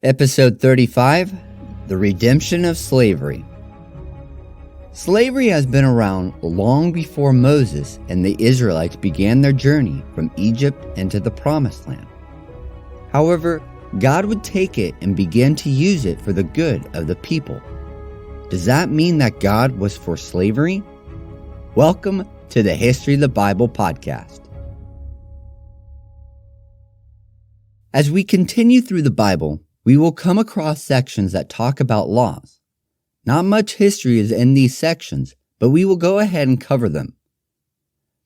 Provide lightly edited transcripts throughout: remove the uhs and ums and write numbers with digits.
Episode 35, The Redemption of Slavery. Slavery has been around long before Moses and the Israelites began their journey from Egypt into the Promised Land. However, God would take it and begin to use it for the good of the people. Does that mean that God was for slavery? Welcome to the History of the Bible podcast. As we continue through the Bible, we will come across sections that talk about laws. Not much history is in these sections, but we will go ahead and cover them.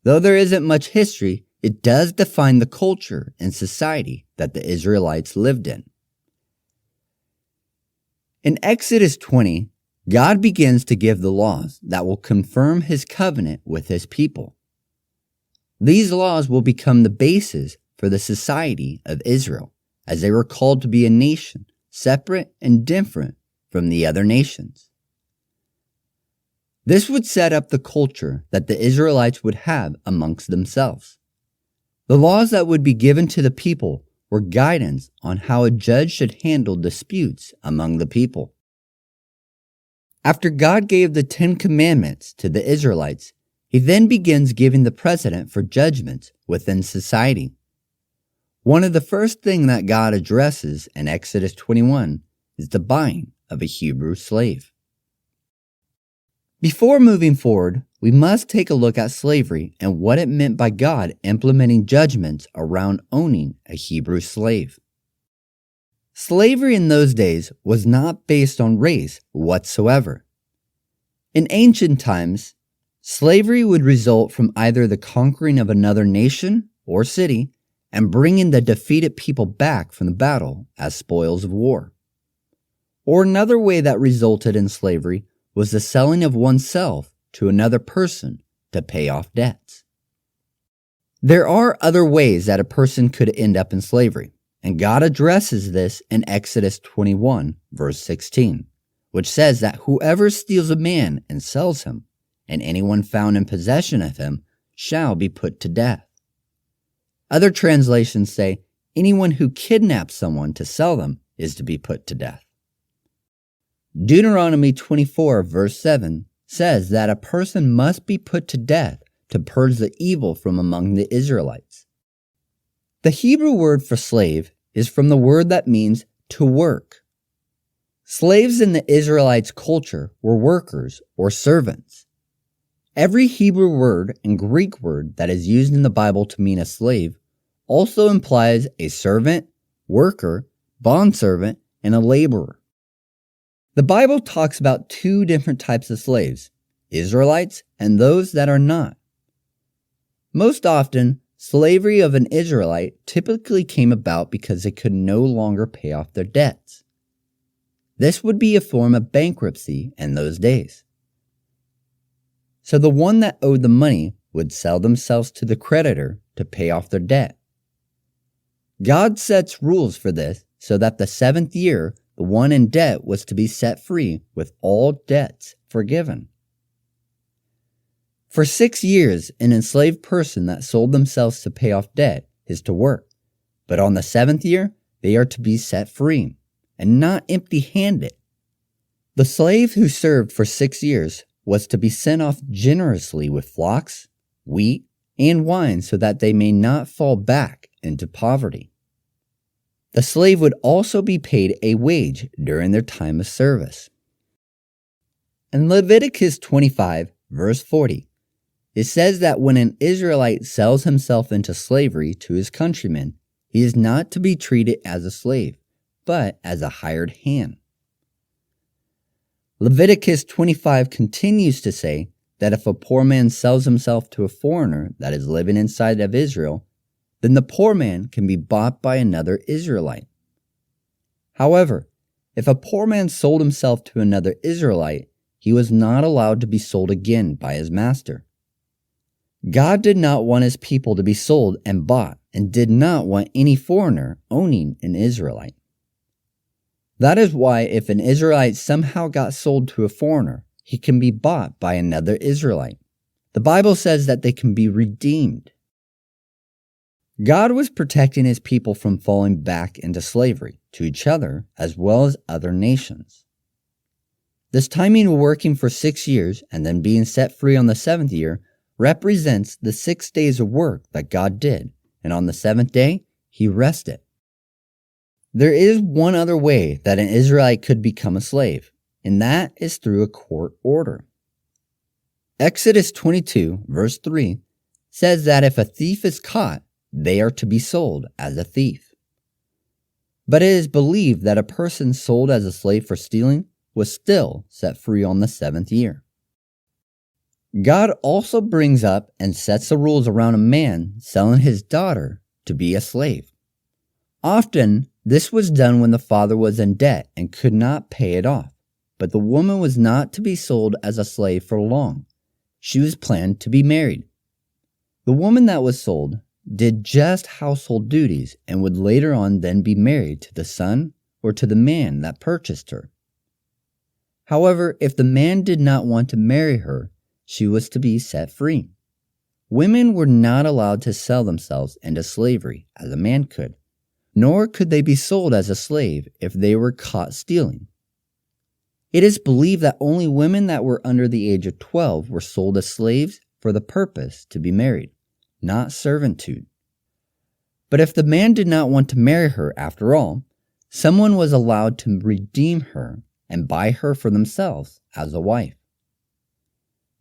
Though there isn't much history, it does define the culture and society that the Israelites lived in. In Exodus 20, God begins to give the laws that will confirm his covenant with his people. These laws will become the basis for the society of Israel, as they were called to be a nation, separate and different from the other nations. This would set up the culture that the Israelites would have amongst themselves. The laws that would be given to the people were guidance on how a judge should handle disputes among the people. After God gave the 10 Commandments to the Israelites, he then begins giving the precedent for judgments within society. One of the first things that God addresses in Exodus 21 is the buying of a Hebrew slave. Before moving forward, we must take a look at slavery and what it meant by God implementing judgments around owning a Hebrew slave. Slavery in those days was not based on race whatsoever. In ancient times, slavery would result from either the conquering of another nation or city and bringing the defeated people back from the battle as spoils of war. Or another way that resulted in slavery was the selling of oneself to another person to pay off debts. There are other ways that a person could end up in slavery, and God addresses this in Exodus 21, verse 16, which says that whoever steals a man and sells him, and anyone found in possession of him, shall be put to death. Other translations say, anyone who kidnaps someone to sell them is to be put to death. Deuteronomy 24, verse 7 says that a person must be put to death to purge the evil from among the Israelites. The Hebrew word for slave is from the word that means to work. Slaves in the Israelites' culture were workers or servants. Every Hebrew word and Greek word that is used in the Bible to mean a slave also implies a servant, worker, bondservant, and a laborer. The Bible talks about two different types of slaves, Israelites and those that are not. Most often, slavery of an Israelite typically came about because they could no longer pay off their debts. This would be a form of bankruptcy in those days. So the one that owed the money would sell themselves to the creditor to pay off their debt. God sets rules for this so that the seventh year, the one in debt was to be set free with all debts forgiven. For 6 years, an enslaved person that sold themselves to pay off debt is to work, but on the 7th year, they are to be set free and not empty-handed. The slave who served for 6 years was to be sent off generously with flocks, wheat, and wine so that they may not fall back into poverty. The slave would also be paid a wage during their time of service. In Leviticus 25, verse 40, it says that when an Israelite sells himself into slavery to his countrymen, he is not to be treated as a slave, but as a hired hand. Leviticus 25 continues to say that if a poor man sells himself to a foreigner that is living inside of Israel, then the poor man can be bought by another Israelite. However, if a poor man sold himself to another Israelite, he was not allowed to be sold again by his master. God did not want his people to be sold and bought, and did not want any foreigner owning an Israelite. That is why if an Israelite somehow got sold to a foreigner, he can be bought by another Israelite. The Bible says that they can be redeemed. God was protecting his people from falling back into slavery to each other as well as other nations. This timing of working for 6 years and then being set free on the 7th year represents the 6 days of work that God did, and on the 7th day, he rested. There is one other way that an Israelite could become a slave, and that is through a court order. Exodus 22, verse 3, says that if a thief is caught, they are to be sold as a thief. But it is believed that a person sold as a slave for stealing was still set free on the 7th year. God also brings up and sets the rules around a man selling his daughter to be a slave. Often, this was done when the father was in debt and could not pay it off, but the woman was not to be sold as a slave for long. She was planned to be married. The woman that was sold did just household duties and would later on then be married to the son or to the man that purchased her. However, if the man did not want to marry her, she was to be set free. Women were not allowed to sell themselves into slavery as a man could, nor could they be sold as a slave if they were caught stealing. It is believed that only women that were under the age of 12 were sold as slaves for the purpose to be married, not servitude. But if the man did not want to marry her after all, someone was allowed to redeem her and buy her for themselves as a wife.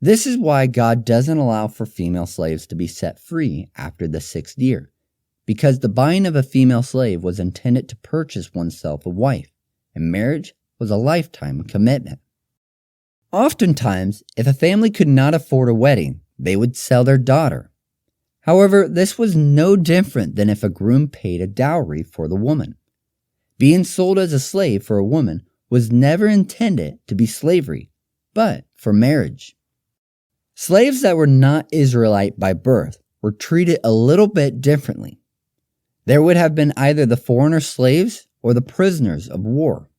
This is why God doesn't allow for female slaves to be set free after the 6th year, because the buying of a female slave was intended to purchase oneself a wife, and marriage was a lifetime commitment. Oftentimes, if a family could not afford a wedding, they would sell their daughter. However, this was no different than if a groom paid a dowry for the woman. Being sold as a slave for a woman was never intended to be slavery, but for marriage. Slaves that were not Israelite by birth were treated a little bit differently. There would have been either the foreigner slaves or the prisoners of war.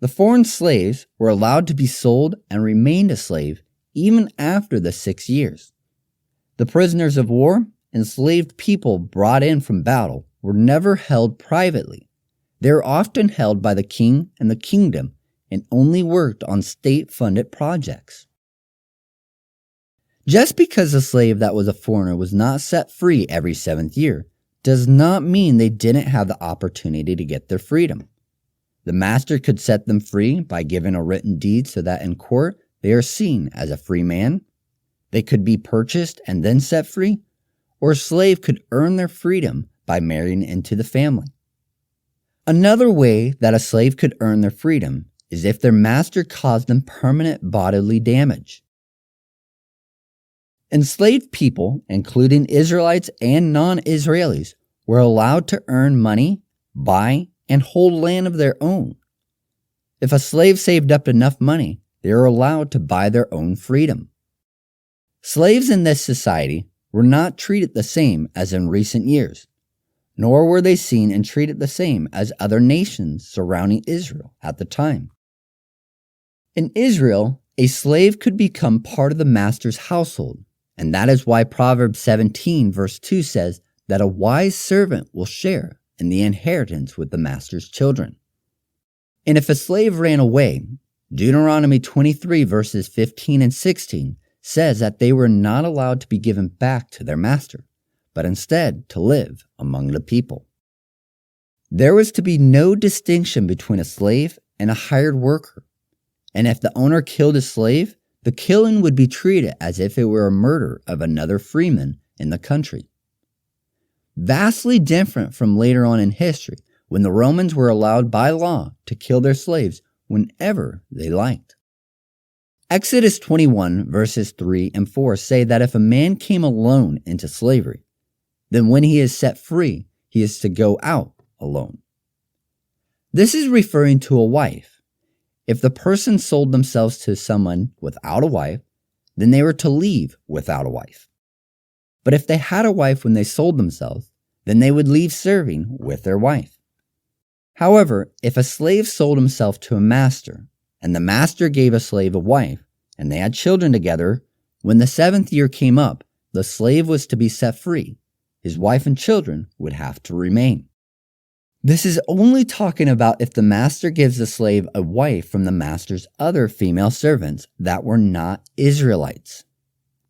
The foreign slaves were allowed to be sold and remained a slave even after the 6 years. The prisoners of war, enslaved people brought in from battle, were never held privately. They were often held by the king and the kingdom and only worked on state-funded projects. Just because a slave that was a foreigner was not set free every 7th year does not mean they didn't have the opportunity to get their freedom. The master could set them free by giving a written deed so that in court they are seen as a free man. They could be purchased and then set free, or a slave could earn their freedom by marrying into the family. Another way that a slave could earn their freedom is if their master caused them permanent bodily damage. Enslaved people, including Israelites and non-Israelis, were allowed to earn money, buy, and hold land of their own. If a slave saved up enough money, they were allowed to buy their own freedom. Slaves in this society were not treated the same as in recent years, nor were they seen and treated the same as other nations surrounding Israel at the time. In Israel, a slave could become part of the master's household, and that is why Proverbs 17 verse 2 says that a wise servant will share in the inheritance with the master's children. And if a slave ran away, Deuteronomy 23 verses 15 and 16 says that they were not allowed to be given back to their master, but instead to live among the people. There was to be no distinction between a slave and a hired worker, and if the owner killed a slave, the killing would be treated as if it were a murder of another freeman in the country. Vastly different from later on in history, when the Romans were allowed by law to kill their slaves whenever they liked. Exodus 21 verses 3 and 4 say that if a man came alone into slavery, then when he is set free, he is to go out alone. This is referring to a wife. If the person sold themselves to someone without a wife, then they were to leave without a wife. But if they had a wife when they sold themselves, then they would leave serving with their wife. However, if a slave sold himself to a master, and the master gave a slave a wife, and they had children together, when the 7th year came up, the slave was to be set free, his wife and children would have to remain. This is only talking about if the master gives the slave a wife from the master's other female servants that were not Israelites.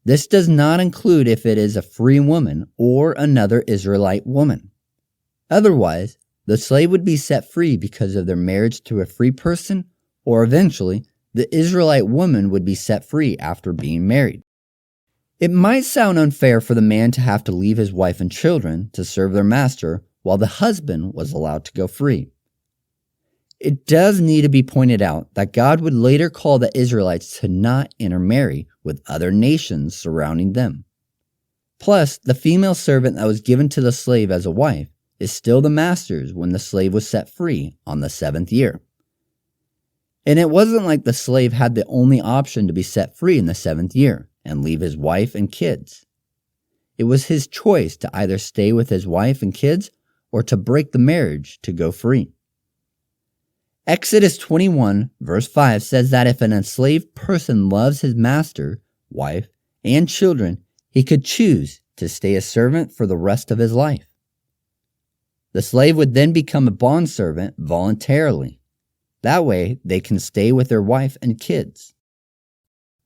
This does not include if it is a free woman or another Israelite woman. Otherwise, the slave would be set free because of their marriage to a free person, or eventually, the Israelite woman would be set free after being married. It might sound unfair for the man to have to leave his wife and children to serve their master while the husband was allowed to go free. It does need to be pointed out that God would later call the Israelites to not intermarry with other nations surrounding them. Plus, the female servant that was given to the slave as a wife is still the master's when the slave was set free on the 7th year. And it wasn't like the slave had the only option to be set free in the 7th year and leave his wife and kids. It was his choice to either stay with his wife and kids or to break the marriage to go free. Exodus 21 verse 5 says that if an enslaved person loves his master, wife, and children, he could choose to stay a servant for the rest of his life. The slave would then become a bondservant voluntarily. That way, they can stay with their wife and kids.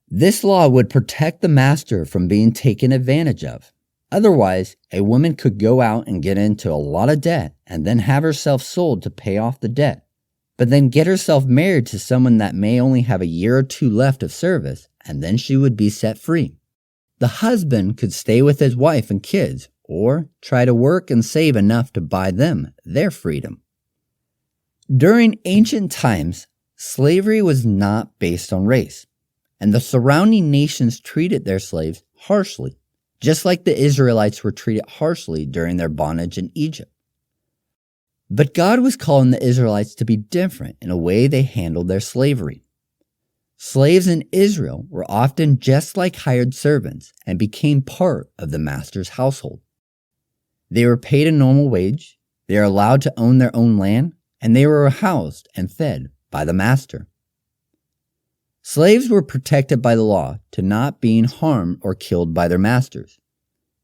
This law would protect the master from being taken advantage of. Otherwise, a woman could go out and get into a lot of debt and then have herself sold to pay off the debt, but then get herself married to someone that may only have a year or two left of service, and then she would be set free. The husband could stay with his wife and kids, or try to work and save enough to buy them their freedom. During ancient times, slavery was not based on race, and the surrounding nations treated their slaves harshly, just like the Israelites were treated harshly during their bondage in Egypt. But God was calling the Israelites to be different in a way they handled their slavery. Slaves in Israel were often just like hired servants and became part of the master's household. They were paid a normal wage, they are allowed to own their own land, and they were housed and fed by the master. Slaves were protected by the law to not being harmed or killed by their masters.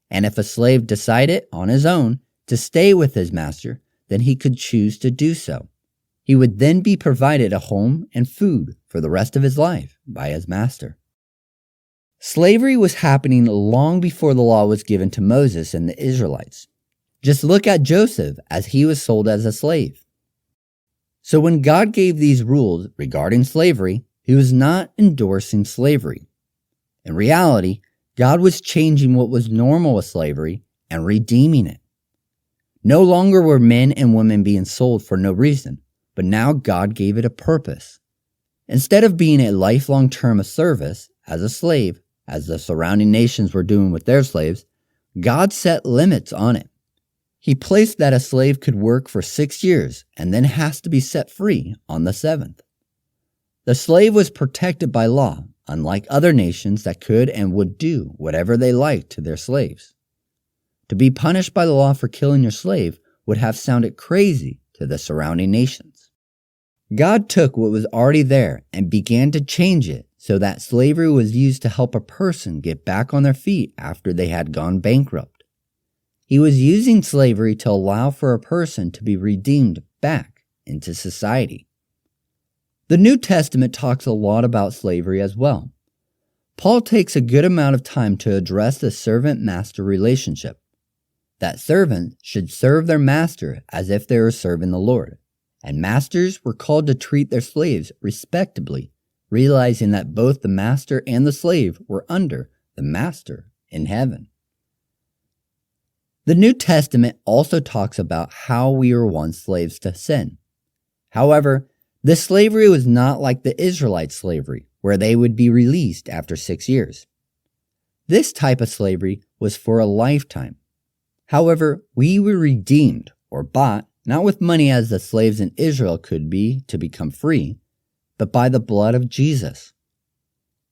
And if a slave decided on his own to stay with his master, then he could choose to do so. He would then be provided a home and food for the rest of his life by his master. Slavery was happening long before the law was given to Moses and the Israelites. Just look at Joseph as he was sold as a slave. So when God gave these rules regarding slavery, he was not endorsing slavery. In reality, God was changing what was normal with slavery and redeeming it. No longer were men and women being sold for no reason, but now God gave it a purpose. Instead of being a lifelong term of service as a slave, as the surrounding nations were doing with their slaves, God set limits on it. He placed that a slave could work for 6 years and then has to be set free on the 7th. The slave was protected by law, unlike other nations that could and would do whatever they liked to their slaves. To be punished by the law for killing your slave would have sounded crazy to the surrounding nations. God took what was already there and began to change it so that slavery was used to help a person get back on their feet after they had gone bankrupt. He was using slavery to allow for a person to be redeemed back into society. The New Testament talks a lot about slavery as well. Paul takes a good amount of time to address the servant-master relationship. That servants should serve their master as if they were serving the Lord, and masters were called to treat their slaves respectably, realizing that both the master and the slave were under the master in heaven. The New Testament also talks about how we were once slaves to sin. However, this slavery was not like the Israelite slavery, where they would be released after 6 years. This type of slavery was for a lifetime. However, we were redeemed or bought, not with money as the slaves in Israel could be to become free, but by the blood of Jesus.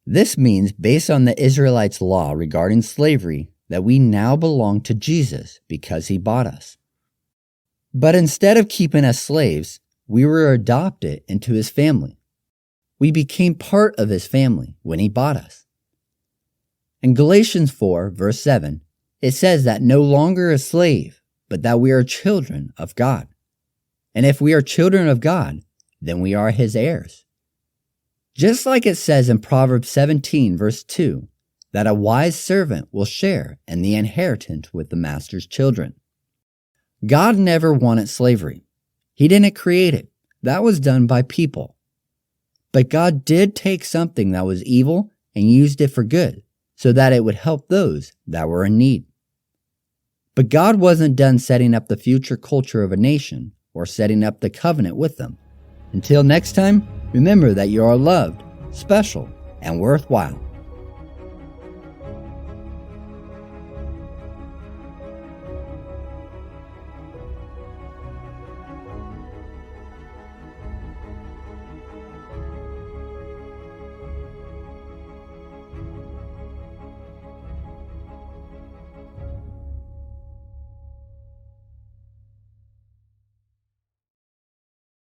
This means, based on the Israelites' law regarding slavery, that we now belong to Jesus because he bought us. But instead of keeping us slaves, we were adopted into his family. We became part of his family when he bought us. In Galatians 4, verse 7, It says that no longer a slave, but that we are children of God. And if we are children of God, then we are His heirs. Just like it says in Proverbs 17 verse 2, that a wise servant will share in the inheritance with the master's children. God never wanted slavery. He didn't create it. That was done by people. But God did take something that was evil and used it for good, so that it would help those that were in need. But God wasn't done setting up the future culture of a nation or setting up the covenant with them. Until next time, remember that you are loved, special, and worthwhile.